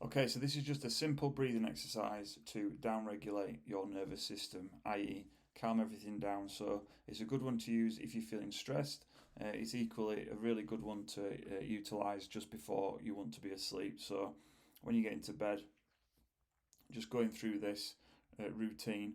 Okay, so this is just a simple breathing exercise to downregulate your nervous system, i.e., calm everything down. So it's a good one to use if you're feeling stressed. It's equally a really good one to utilize just before you want to be asleep. So when you get into bed, just going through this routine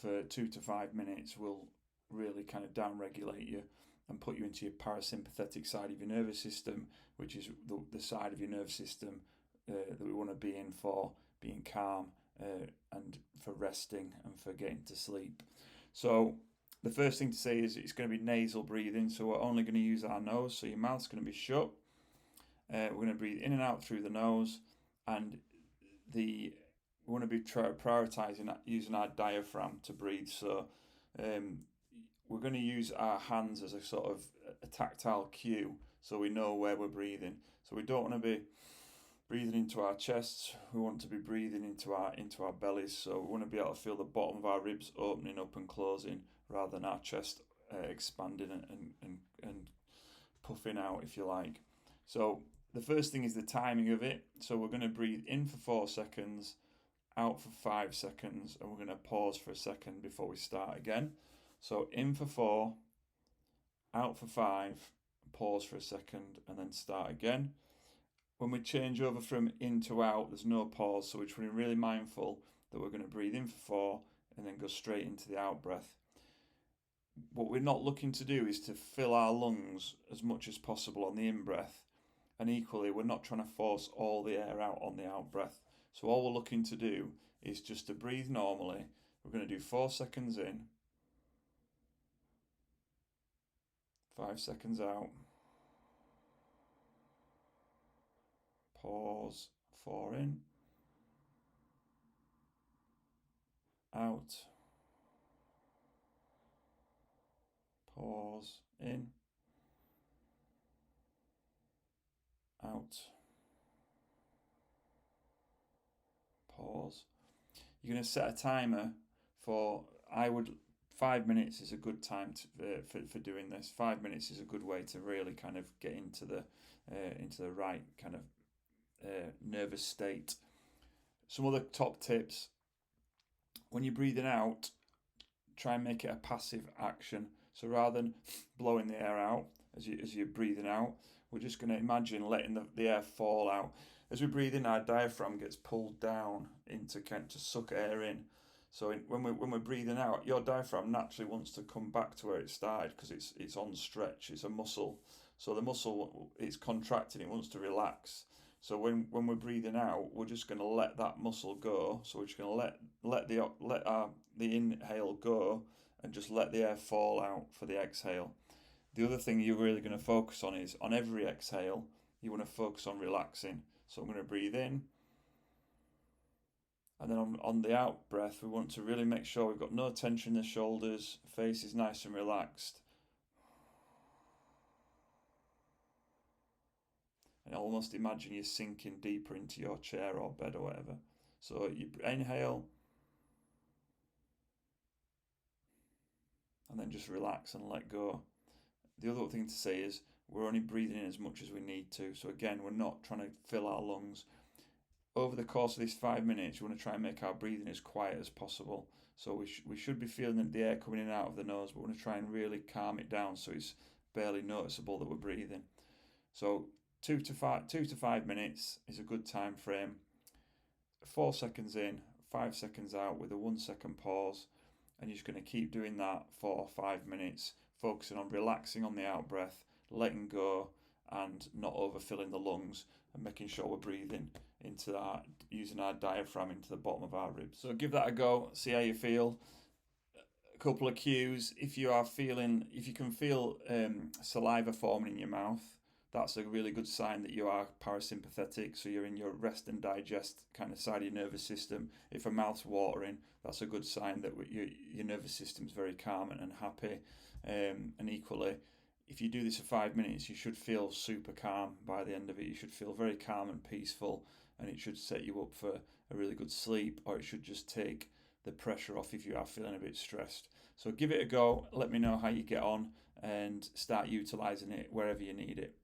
for 2 to 5 minutes will really kind of downregulate you and put you into your parasympathetic side of your nervous system, which is the side of your nervous system that we want to be in for being calm and for resting and for getting to sleep. So the first thing to say is it's going to be nasal breathing, so we're only going to use our nose, so your mouth's going to be shut. We're going to breathe in and out through the nose, and we want to be prioritizing using our diaphragm to breathe. So we're going to use our hands as a sort of a tactile cue, so we know where we're breathing. So we don't want to be breathing into our chests. We want to be breathing into our bellies. So we want to be able to feel the bottom of our ribs opening up and closing, rather than our chest expanding and puffing out, if you like. So the first thing is the timing of it. So we're going to breathe in for 4 seconds, out for 5 seconds, and we're going to pause for a second before we start again. So in for 4, out for 5, pause for a second, and then start again. When we change over from in to out, there's no pause, so we're being really mindful that we're going to breathe in for 4 and then go straight into the out breath. What we're not looking to do is to fill our lungs as much as possible on the in breath, and equally we're not trying to force all the air out on the out breath. So all we're looking to do is just to breathe normally. We're going to do 4 seconds in, 5 seconds out, pause, 4 in, out, pause, in, out, pause. You're going to set a timer for, 5 minutes is a good time for doing this. 5 minutes is a good way to really kind of get into the right kind of nervous state. Some other top tips: when you're breathing out, try and make it a passive action. So rather than blowing the air out as you're breathing out, we're just going to imagine letting the air fall out. As we breathe in, our diaphragm gets pulled down into kind of to suck air in. So when we're breathing out, your diaphragm naturally wants to come back to where it started because it's on stretch. It's a muscle. So the muscle is contracting. It wants to relax. So when we're breathing out, we're just going to let that muscle go. So we're just going to let the inhale go and just let the air fall out for the exhale. The other thing you're really going to focus on is on every exhale, you want to focus on relaxing. So I'm going to breathe in. And then on the out breath, we want to really make sure we've got no tension in the shoulders, face is nice and relaxed. And almost imagine you're sinking deeper into your chair or bed or whatever. So you inhale, and then just relax and let go. The other thing to say is we're only breathing in as much as we need to. So again, we're not trying to fill our lungs. Over the course of these 5 minutes, we want to try and make our breathing as quiet as possible. So we should be feeling the air coming in and out of the nose, but we want to try and really calm it down so it's barely noticeable that we're breathing. So 2 to 5 minutes is a good time frame. 4 seconds in, 5 seconds out with a 1 second pause, and you're just going to keep doing that for 5 minutes, focusing on relaxing on the out breath, letting go, and not overfilling the lungs, and making sure we're breathing into using our diaphragm into the bottom of our ribs. So give that a go, see how you feel. A couple of cues: if you can feel saliva forming in your mouth, that's a really good sign that you are parasympathetic, so you're in your rest and digest kind of side of your nervous system. If a mouth's watering, that's a good sign that your nervous system's very calm and happy. And equally, if you do this for 5 minutes, you should feel super calm by the end of it. You should feel very calm and peaceful, and it should set you up for a really good sleep, or it should just take the pressure off if you are feeling a bit stressed. So give it a go, let me know how you get on, and start utilising it wherever you need it.